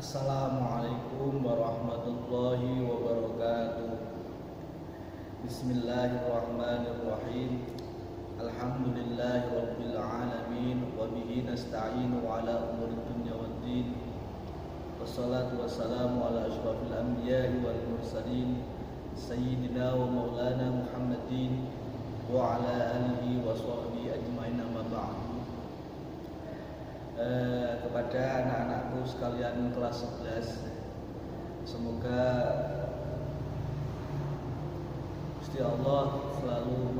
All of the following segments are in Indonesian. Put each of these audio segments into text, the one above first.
Assalamualaikum warahmatullahi wabarakatuh. Bismillahirrahmanirrahim. Alhamdulillahi rabbil alamin. Wa bihi nasta'inu ala umuri dunya waddin. Wassalatu wassalamu ala asyrafil anbiya'i wal mursalin, Sayyidina wa maulana Muhammadin wa ala alihi wa sahbihi ajma'in, amma ba'du. Kepada anak-anakku sekalian kelas 11, semoga Gusti Allah selalu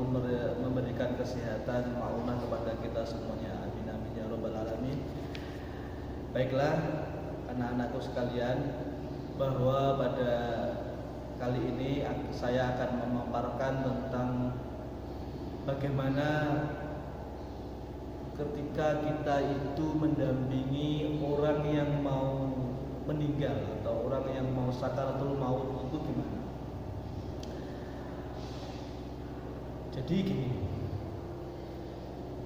memberikan kesehatan maunah kepada kita semuanya. Amin amin ya rabbal alamin. Baiklah anak-anakku sekalian, bahwa pada kali ini saya akan memaparkan tentang bagaimana ketika kita itu mendampingi orang yang mau meninggal atau orang yang mau sakaratul maut itu gimana. Jadi gini,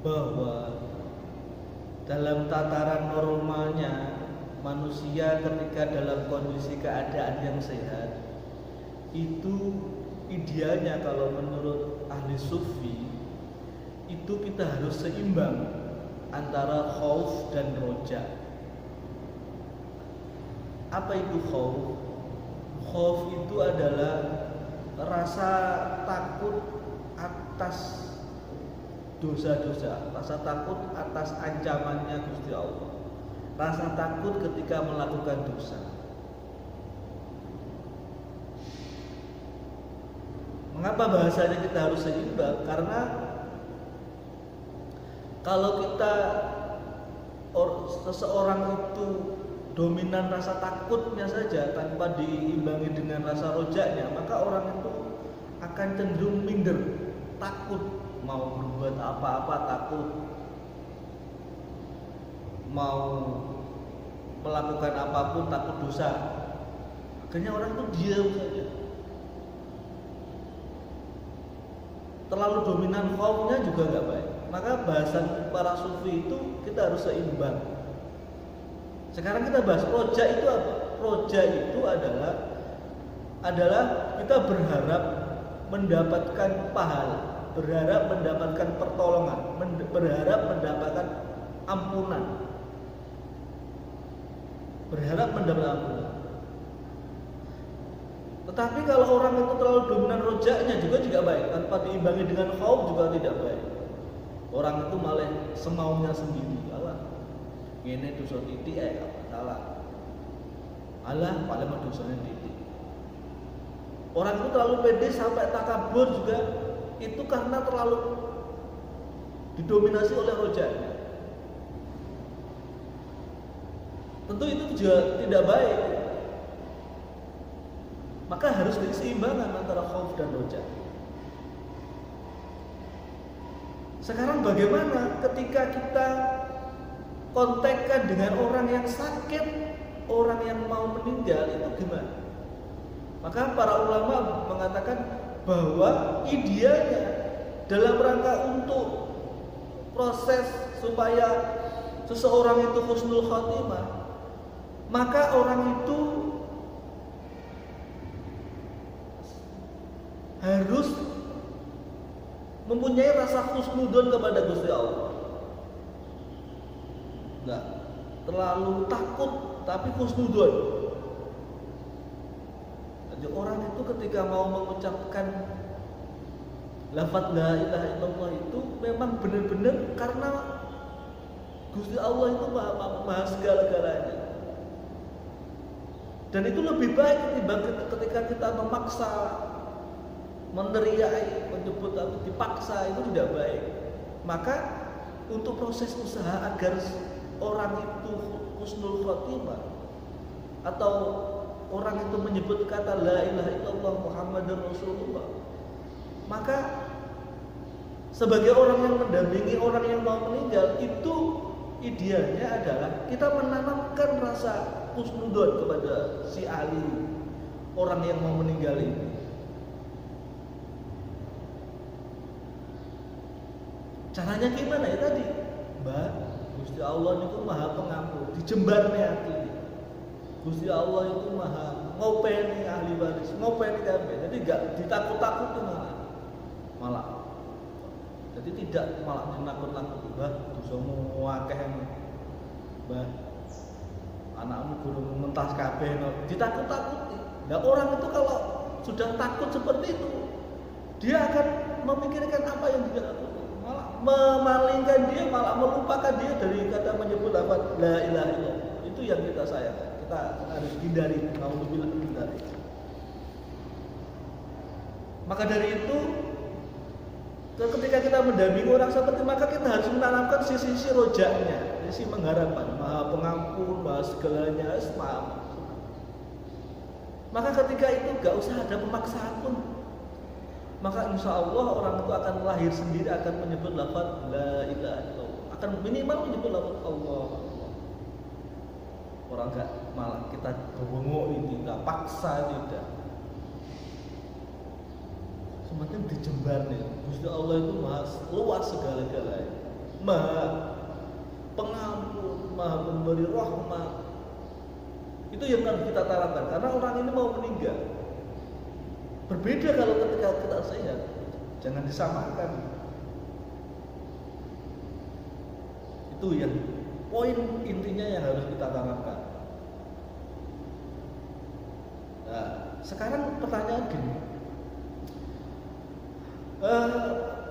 bahwa dalam tataran normalnya manusia ketika dalam kondisi keadaan yang sehat, itu idealnya kalau menurut ahli sufi itu kita harus seimbang antara khauf dan roja. Apa itu khauf? Khauf itu adalah rasa takut atas dosa-dosa, rasa takut atas ancamannya Gusti Allah, rasa takut ketika melakukan dosa. Mengapa bahasanya kita harus seimbang? Karena kalau seseorang itu dominan rasa takutnya saja tanpa diimbangi dengan rasa rojaknya, maka orang itu akan cenderung minder, takut, mau berbuat apa-apa takut, mau melakukan apapun takut dosa. Akhirnya orang itu diam saja. Terlalu dominan khaufnya juga nggak baik. Maka bahasan para sufi itu kita harus seimbang. Sekarang kita bahas roja itu apa? Roja itu adalah kita berharap mendapatkan pahala, berharap mendapatkan pertolongan, berharap mendapatkan ampunan, berharap mendapatkan ampunan. Tetapi kalau orang itu terlalu dominan rojaknya juga baik, tanpa diimbangi dengan khauf juga tidak baik. Orang itu malah semaunya sendiri. Allah, ini dosa titik apa salah? Allah paling mah dosanya titik. Orang itu terlalu pede sampai takabur juga, itu karena terlalu didominasi oleh rojaknya. Tentu itu juga tidak baik. Maka harus diseimbangkan antara khauf dan roja. Sekarang bagaimana ketika kita kontakkan dengan orang yang sakit, orang yang mau meninggal, itu gimana? Maka para ulama mengatakan bahwa idealnya dalam rangka untuk proses supaya seseorang itu husnul khotimah, maka orang itu harus mempunyai rasa husnudon kepada Gusti Allah. Enggak terlalu takut, tapi husnudon. Jadi orang itu ketika mau mengucapkan lafaz la ilaha illallah itu memang benar-benar karena Gusti Allah itu maha segala-galanya. Dan itu lebih baik ketimbang ketika kita memaksa, meneriaki, menyebut atau dipaksa, itu tidak baik. Maka untuk proses usaha agar orang itu husnul khotimah atau orang itu menyebut kata la ilaha illallah Muhammadur Rasulullah, maka sebagai orang yang mendampingi orang yang mau meninggal, itu idealnya adalah kita menanamkan rasa husnudon kepada si Ali, orang yang mau meninggal ini. Caranya gimana ya tadi? Mbak, Gusti Allah niku Maha Pengampun, dijembarne ati. Gusti Allah itu maha ngopeni ahli waris, ngopeni kabeh. Jadi enggak ditakut-takuti malah. Jadi tidak malah menakut-nakuti, Mbah, dosamu akeh, Mbah. Anakmu guru mentas kabeh, ditakut-takuti. Nah, orang itu kalau sudah takut seperti itu, dia akan memikirkan apa yang dia takuti, malah memalingkan dia, malah melupakan dia dari kata menyebut lafaz la ilaha illallah. Itu yang kita sayangkan. Kita harus hindari, naudzubillah hindari. Maka dari itu, ketika kita mendampingi orang seperti, maka kita harus menanamkan sisi-sisi rojaknya, sisi pengharapan, maha pengampun, maha segalanya, maha. Maka ketika itu gak usah ada pemaksaan pun, maka insya Allah orang itu akan lahir sendiri, akan menyebut lafaz la ilaha illallah, akan minimal menyebut lafaz Allah. Orang gak malah kita bongok, kita paksa, tidak. Semakin dijembar nih, Gusti Allah itu maha luas segala-galanya, maha pengampun, maha pemberi rahmat. Itu yang harus kita tanamkan, karena orang ini mau meninggal. Berbeda kalau ketika kita sehat, jangan disamakan. Itu yang poin intinya yang harus kita tanamkan. Nah, sekarang pertanyaan gini,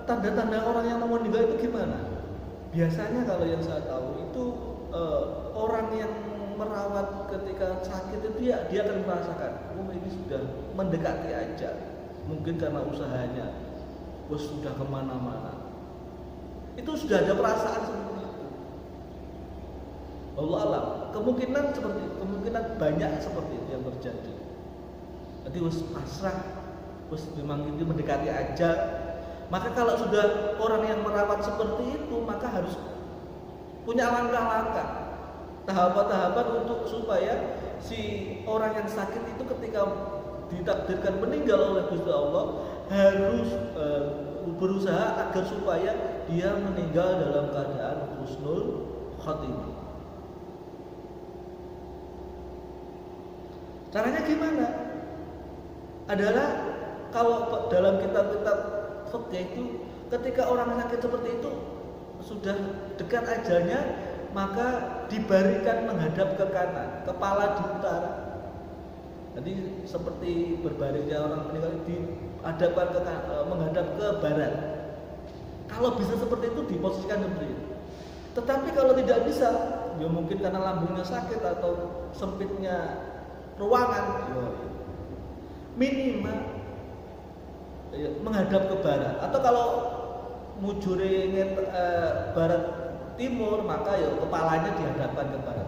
tanda-tanda orang yang mau meninggal itu gimana? Biasanya kalau yang saya tahu itu orang yang merawat ketika sakit itu dia akan merasakan, ini sudah mendekati ajal. Mungkin karena usahanya, sudah kemana-mana. Itu sudah ada perasaan seperti itu. Allah alam, kemungkinan seperti itu, kemungkinan banyak seperti itu yang terjadi. Jadi pasrah, memang itu mendekati ajal. Maka kalau sudah orang yang merawat seperti itu, maka harus punya langkah-langkah, tahapan-tahapan untuk supaya si orang yang sakit itu ketika ditakdirkan meninggal oleh Gusti Allah harus berusaha agar supaya dia meninggal dalam keadaan husnul khatimah. Caranya gimana? Adalah kalau dalam kitab-kitab fikih itu, ketika orang sakit seperti itu sudah dekat ajalnya, maka dibarikan menghadap ke kanan, kepala di utara. Jadi seperti berbaringnya orang meninggal, dihadapkan ke menghadap ke barat. Kalau bisa seperti itu, diposisikan seperti itu. Tetapi kalau tidak bisa, ya mungkin karena lambungnya sakit atau sempitnya ruangan, minimal menghadap ke barat. Atau kalau mujure barat timur, maka ya kepalanya dihadapkan ke barat.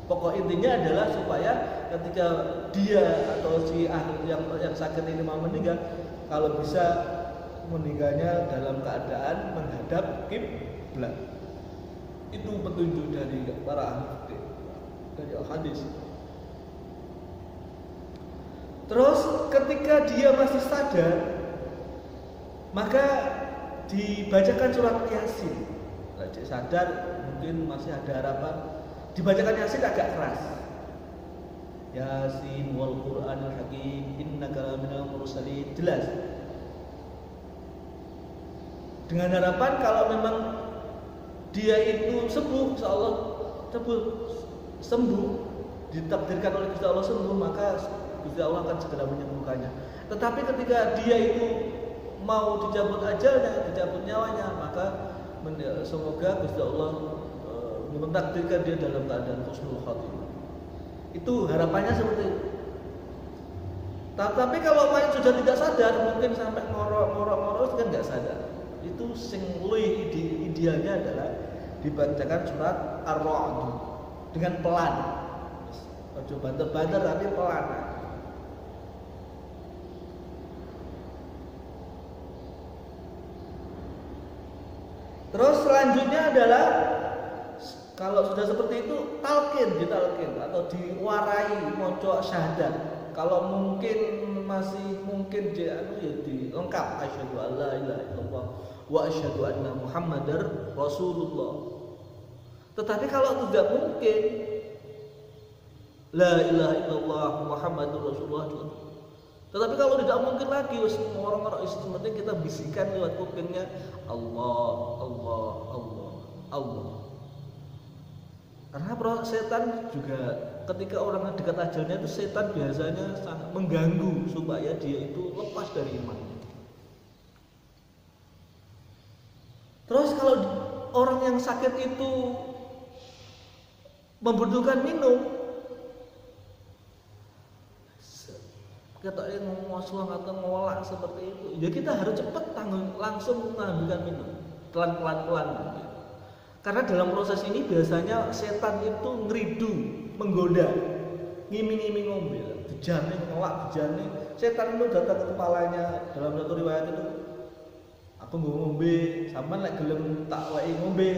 Pokok intinya adalah supaya ketika dia atau si yang sakit ini mau meninggal, kalau bisa meninggalnya dalam keadaan menghadap kiblat. Itu petunjuk dari para ahli dari hadis. Terus ketika dia masih sadar, maka dibacakan surat Yasin. Kalau sadar mungkin masih ada harapan, dibacakan Yasin agak keras. Yasin wal Qur'anil Hakim innaka laminal mursalin, jelas. Dengan harapan kalau memang dia itu sembuh, insyaallah sembuh, ditakdirkan oleh Gusti Allah sembuh, maka Gusti Allah akan segera menyembuhkannya. Tetapi ketika dia itu mau dicabut ajalnya, dicabut nyawanya, maka semoga Gusti Allah mentakdirkan dia dalam keadaan husnul khatimah. Itu harapannya seperti itu. Tapi kalau main sudah tidak sadar, mungkin sampai ngorok-ngorok kan nggak sadar. Itu sing luwih idealnya adalah dibacakan surat Ar-Ra'd dengan pelan. Ojo banter-banter tapi pelan. Terus selanjutnya adalah kalau sudah seperti itu ditalkin atau diwarai maca syahadat. Kalau mungkin masih mungkin dia ya dilengkap asyhadu alla ilaha illallah wa asyhadu anna muhammadar rasulullah. Tetapi kalau tidak mungkin, la ilaha illallah Muhammadur Rasulullah juga. Tetapi kalau tidak mungkin lagi orang-orang Islam penting kita bisikan lewat kupingnya Allah, Allah, Allah, Allah. Karena setan juga ketika orang dekat ajalnya itu setan biasanya sangat mengganggu supaya dia itu lepas dari imannya. Terus kalau orang yang sakit itu membutuhkan minum, kita ngomong atau ngolak seperti itu, ya kita harus cepat langsung mengambilkan minum, pelan-pelan. Karena dalam proses ini biasanya setan itu ngeridu, menggoda, ngiming-ngiming ngombe, bejane nolak bejane. Setan itu datang ke kepalanya dalam satu riwayat itu, aku mau ngombe, sampean lek gelem tak wae ngombe,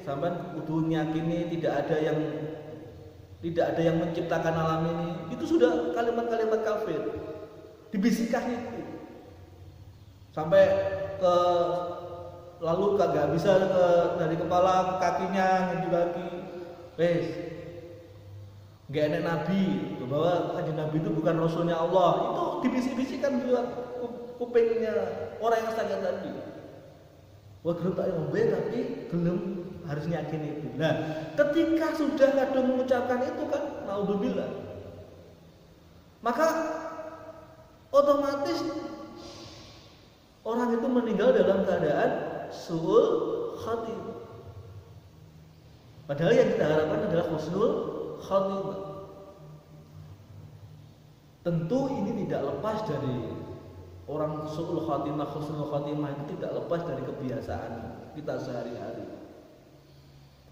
sampean kudu nyakini tidak ada yang menciptakan alam ini. Itu sudah kalimat-kalimat kafir. Dibisikkan itu. Sampai ke lalu kagak bisa dari kepala ke kakinya ngeju kaki. Wes. Enggak enak nabi, bahwa kanjeng nabi itu bukan rasulnya Allah. Itu dibisik-bisikkan juga kupingnya orang yang sakit tadi. Wah, gelem tak ngombe tapi gelem harus yakin itu. Nah, ketika sudah kadung mengucapkan itu kan, naudzubillah, maka otomatis orang itu meninggal dalam keadaan su'ul khatimah. Padahal yang kita harapkan adalah husnul khatimah. Tentu ini tidak lepas dari orang su'ul khatimah, husnul khatimah itu tidak lepas dari kebiasaan kita sehari-hari.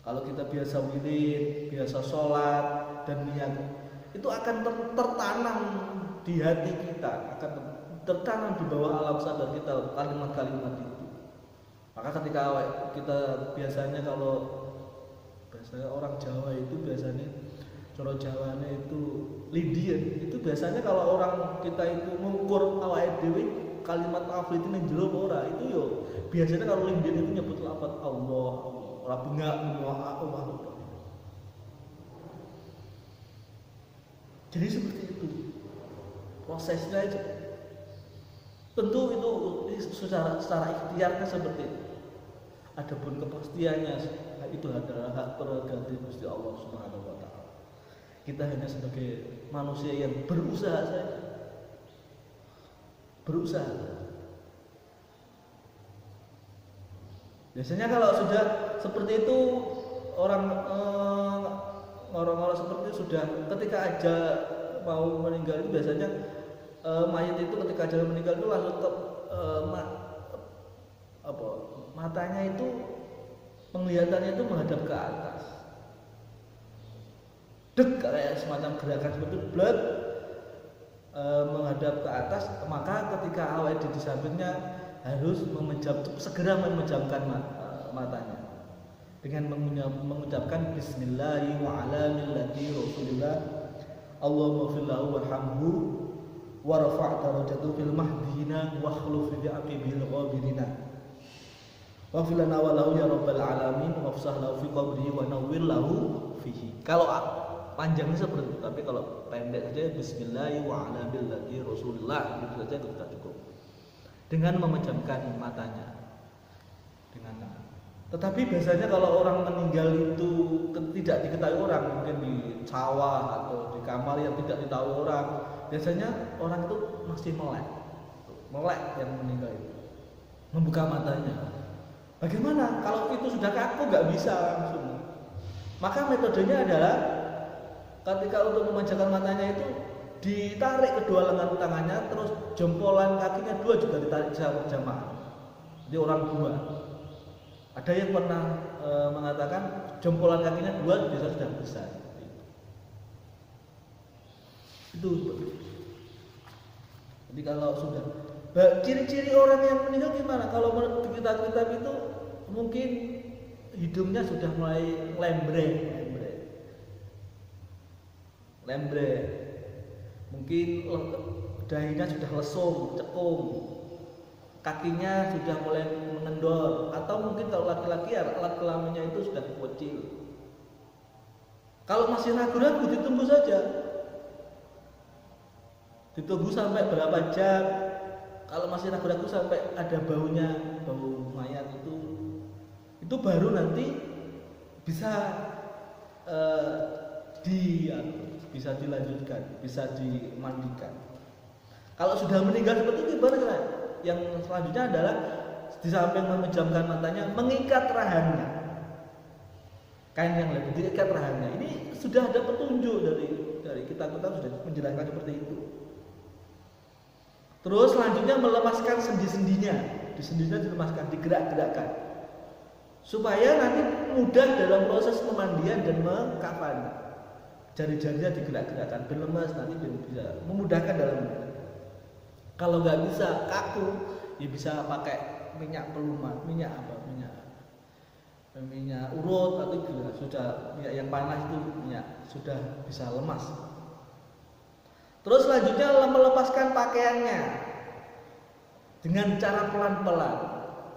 Kalau kita biasa wirid, biasa sholat dan niat, itu akan tertanam di hati kita, akan tertanam di bawah alam sadar kita kalimat-kalimat itu. Maka ketika kita biasanya orang Jawa itu biasanya cara Jawane itu lindian, itu biasanya kalau orang kita itu mengukur awake dhewe kalimat tauhid ini jero ora, itu yo biasanya kalau lindian itu nyebut lafaz Allah, ora bengak Allah. Jadi seperti itu prosesnya itu. Tentu itu secara ikhtiarnya seperti itu. Adapun kepastiannya itu adalah hak prerogatif Gusti Allah Subhanahu wa taala. Kita hanya sebagai manusia yang berusaha saja. Berusaha. Biasanya kalau sudah seperti itu orang seperti itu sudah ketika aja mau meninggal itu biasanya mayat itu ketika aja meninggal itu langsung matanya itu penglihatannya itu menghadap ke atas. Dek kayak semacam gerakan seperti blood menghadap ke atas, maka ketika awal di sampingnya harus segera memejamkan matanya dengan mengucapkan Bismillahi wa ala millati Rasulillah Allahumma fillahu warhamhu warfa' darajatuhu fil mahdina wa khluf fi aqibil ghabirina wa filana wa lahu ya rabbal alamin wa fsah lahu fi qabrihi wa nawwir lahu fihi. Kalau panjangnya seperti itu, tapi kalau pendek saja Bismillahi wa ala millati Rasulillah, itu saja sudah cukup. Dengan memejamkan matanya dengan tangan. Tetapi biasanya kalau orang meninggal itu tidak diketahui orang, mungkin di sawah atau di kamar yang tidak diketahui orang, biasanya orang itu masih melek yang meninggal itu, membuka matanya. Bagaimana kalau itu sudah kaku, nggak bisa langsung? Maka metodenya adalah ketika untuk memanjangkan matanya itu ditarik kedua lengan tangannya, terus jempolan kakinya dua juga ditarik secara berjamaah. Jadi orang dua. Ada yang pernah mengatakan jempolan kakinya dua biasa sudah besar. Itu. Jadi kalau sudah ciri-ciri orang yang meninggal gimana? Kalau menurut kitab-kitab itu mungkin hidungnya sudah mulai lembre. Mungkin dahinya sudah lesung, cekung, kakinya sudah mulai mengendor, atau mungkin kalau laki-laki alat kelaminnya itu sudah kecil. Kalau masih ragu-ragu ditunggu saja, Ditunggu sampai berapa jam? Kalau masih ragu-ragu sampai ada baunya, bau mayat itu baru nanti bisa bisa dilanjutkan, bisa dimandikan. Kalau sudah meninggal seperti itu gimana kan? Yang selanjutnya adalah di samping memejamkan matanya, mengikat rahangnya. Kain yang lebih diikat rahangnya. Ini sudah ada petunjuk dari kitab-kitab sudah menjelaskan seperti itu. Terus selanjutnya melemaskan sendi-sendinya, di-sendinya dilemaskan, digerak-gerakkan, supaya nanti mudah dalam proses pemandian dan mengkafani. Jari-jarinya digerak-gerakkan, berlemas, nanti bisa memudahkan dalam. Kalau nggak bisa kaku, ya bisa pakai minyak pelumas, minyak urut, atau sudah minyak yang panas itu minyak sudah bisa lemas. Terus selanjutnya melepaskan pakaiannya dengan cara pelan-pelan,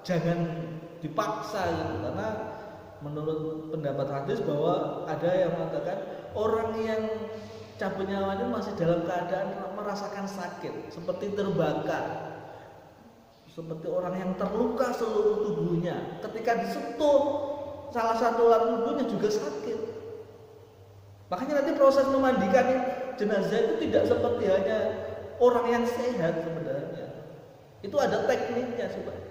jangan dipaksa gitu. Karena menurut pendapat hadis bahwa ada yang mengatakan orang yang cabut nyawanya masih dalam keadaan merasakan sakit, seperti terbakar, seperti orang yang terluka seluruh tubuhnya. Ketika disentuh salah satu organ tubuhnya juga sakit. Makanya nanti proses memandikan jenazah itu tidak seperti hanya orang yang sehat sebenarnya. Itu ada tekniknya supaya.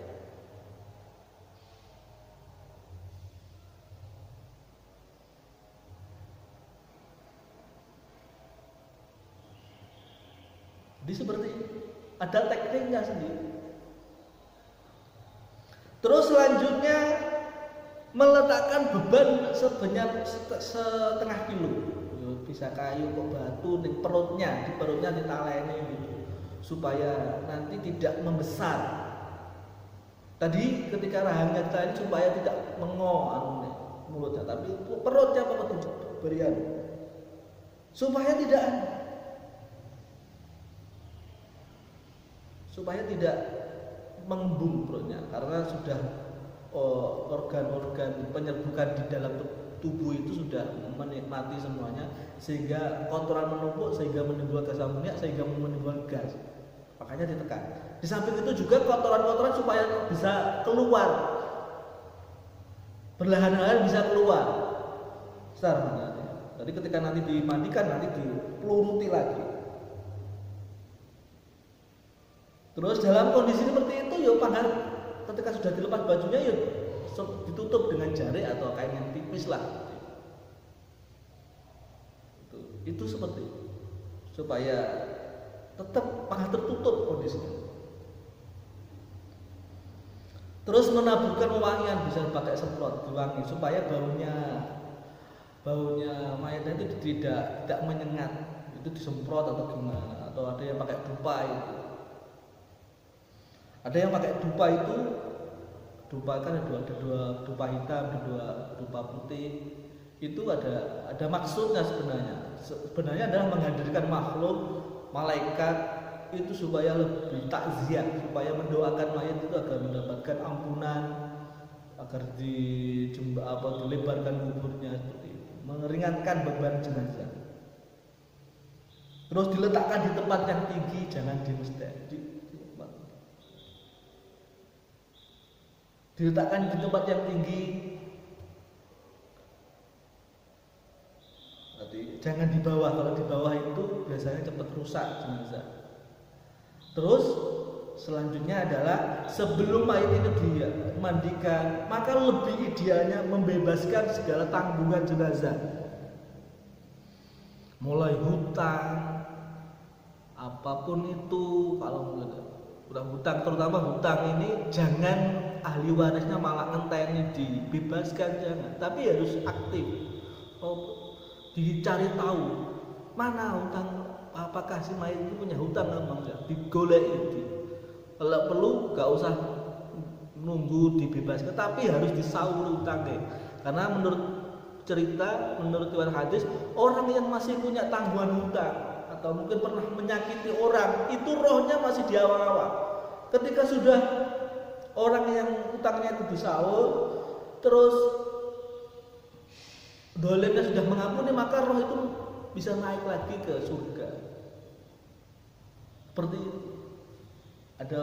Jadi seperti ini. Ada tekniknya sendiri. Terus selanjutnya meletakkan beban sebanyak setengah kilo, bisa kayu kok batu di perutnya ditaleni gitu, supaya nanti tidak membesar. Tadi ketika rahangnya ditaleni supaya tidak mengoh mulutnya, tapi perutnya berian supaya tidak mengembung perutnya, karena sudah organ-organ penyerbukan di dalam tubuh itu sudah menikmati semuanya, sehingga kotoran menumpuk, sehingga menimbulkan gas amonia, sehingga menimbulkan gas. Makanya ditekan. Di samping itu juga kotoran-kotoran supaya bisa keluar, perlahan-lahan bisa keluar. Jadi ketika nanti dimandikan, nanti dipeluruti lagi. Terus dalam kondisi seperti itu, ketika sudah dilepas bajunya, ditutup dengan jarik atau kain yang tipis lah. Itu seperti itu, supaya tetap pangkat tertutup kondisinya. Terus menaburkan wewangian, bisa pakai semprot diwangi supaya baunya mayatnya itu tidak menyengat. Itu disemprot atau gimana? Atau ada yang pakai dupa itu. Ada yang pakai dupa kan ada dua dupa hitam, ada dua dupa putih. Itu ada maksudnya sebenarnya adalah menghadirkan makhluk malaikat itu supaya lebih takziah, supaya mendoakan mayat itu agar mendapatkan ampunan, agar dilebarkan kuburnya, seperti itu, meringankan beban jenazah. Terus diletakkan di tempat yang tinggi, jangan di masjid. Diletakkan di tempat yang tinggi. Jangan di bawah. Kalau di bawah itu biasanya cepat rusak jenazah. Terus selanjutnya adalah sebelum mayat itu dimandikan, maka lebih idealnya membebaskan segala tanggungan jenazah. Mulai hutang, apapun itu, kalau hutang, terutama hutang ini jangan ahli warisnya malah ngenteni dibebaskan, jangan, tapi harus aktif. Dicari tahu mana hutang, apakah si mayat itu punya hutang apa enggak, digoleki. Kalau perlu gak usah nunggu dibebaskan, tapi harus disaur hutangnya. Karena menurut riwayat hadis, orang yang masih punya tanggungan hutang atau mungkin pernah menyakiti orang, itu rohnya masih di awal-awal. Ketika sudah orang yang hutangnya itu disaur, terus dolemnya sudah mengampuni, maka roh itu bisa naik lagi ke surga. Seperti ada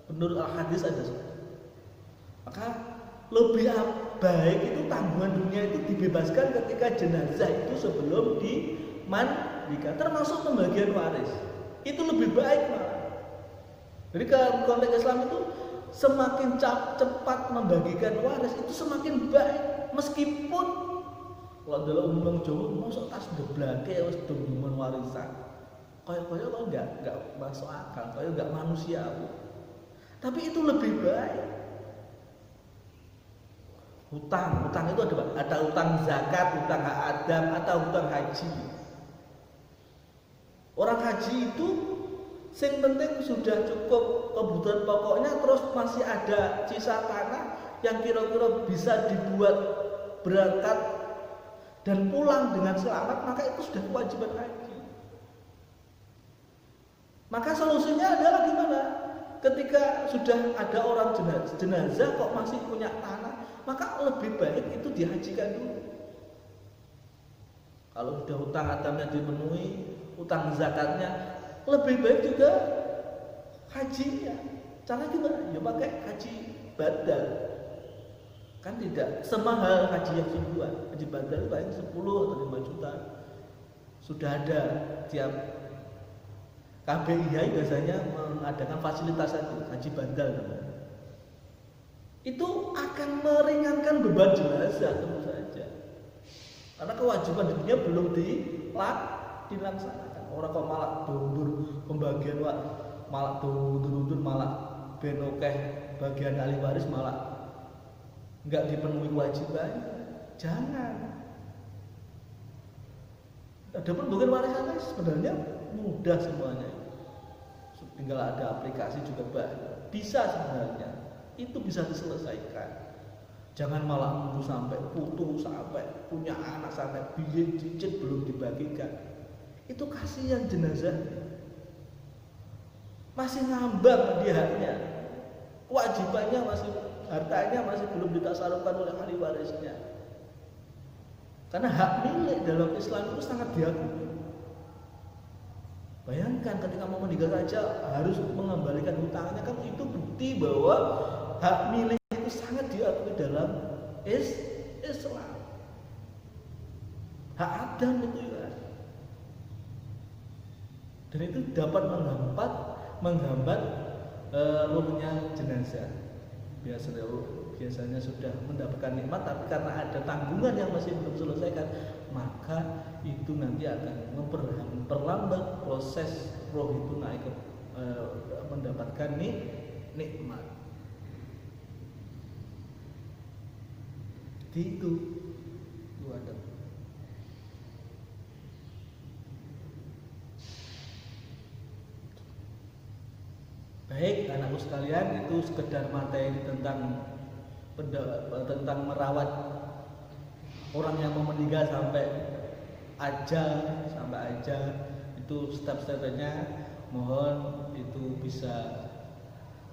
menurut al-hadis ada. Maka lebih baik itu tanggungan dunia itu dibebaskan ketika jenazah itu sebelum dimandikan, termasuk pembagian waris. Itu lebih baik malah. Jadi kalau konteks Islam itu semakin cepat membagikan waris itu semakin baik. Meskipun kalau dalam umum Jawa mosok tas ngeblake wis demen warisan. Kaya-kaya kok enggak masuk akal, kaya enggak manusiawi. Tapi itu lebih baik. Hutang itu ada hutang zakat, hutang hak adam, atau hutang haji. Orang haji itu yang penting sudah cukup kebutuhan pokoknya, terus masih ada sisa tanah yang kira-kira bisa dibuat berangkat dan pulang dengan selamat, maka itu sudah kewajiban haji. Maka solusinya adalah gimana? Ketika sudah ada orang jenazah kok masih punya tanah, maka lebih baik itu dihajikan dulu. Kalau sudah hutang adamnya dipenuhi, hutang zakatnya, lebih baik juga hajinya. Cara gimana? Ya pakai haji badal. Kan tidak semahal haji yang sungguhan. Haji badal itu paling 10 atau 5 juta. Sudah ada tiap KBIH biasanya mengadakan fasilitas haji badal. Itu akan meringankan beban jenazah tentu saja. Karena kewajiban dunia belum dilaksanakan. Orang kok malah mundur pembagian malah mundur malah benokeh bagian ahli waris malah enggak dipenuhi kewajiban. Jangan. Ada pembagian warisan sebenarnya mudah semuanya. Tinggal ada aplikasi juga bisa sebenarnya. Itu bisa diselesaikan. Jangan malah nunggu sampai putus, sampai punya anak, sampai biaya cicit belum dibagikan. Itu kasihan jenazah. Masih ngambang dia haknya. Kewajibannya masih, hartanya masih belum ditasarufkan oleh ahli warisnya. Karena hak milik dalam Islam itu sangat diakui. Bayangkan ketika mau meninggal saja harus mengembalikan hutangnya, kan itu bukti bahwa hak milik itu sangat diakui dalam Islam. Hak adam itu ya. Dan itu dapat menghambat ruhnya jenazah. Biasanya sudah mendapatkan nikmat, tapi karena ada tanggungan yang masih belum selesaikan, maka itu nanti akan memperlambat proses roh itu naik mendapatkan nikmat. Itu ada. Baik, anakku sekalian, itu sekedar materi tentang merawat orang yang mau meninggal sampai ajal itu step-stepnya. Mohon itu bisa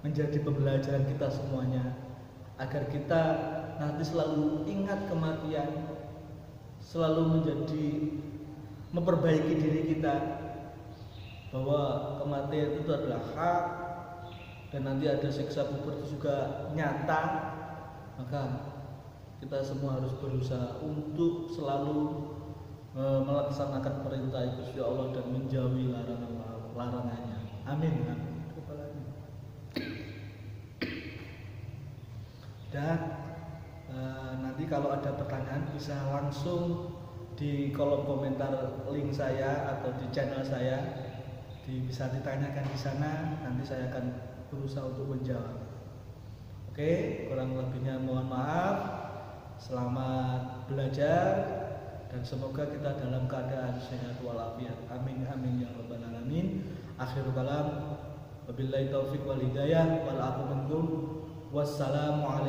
menjadi pembelajaran kita semuanya agar kita nanti selalu ingat kematian, selalu memperbaiki diri kita bahwa kematian itu adalah hak dan nanti ada siksa kubur itu juga nyata. Maka kita semua harus berusaha untuk selalu melaksanakan perintah Gusti Allah dan menjauhi larangannya. Amin. Dan nanti kalau ada pertanyaan bisa langsung di kolom komentar link saya atau di channel saya, bisa ditanyakan di sana. Nanti saya akan berusaha untuk menjawab. Oke, kurang lebihnya mohon maaf. Selamat belajar dan semoga kita dalam keadaan sehat walafiat. Amin amin ya rabbal alamin. Akhirul kalam, wabillahi taufik wal hidayah wal afu minkum. Wassalamualaikum.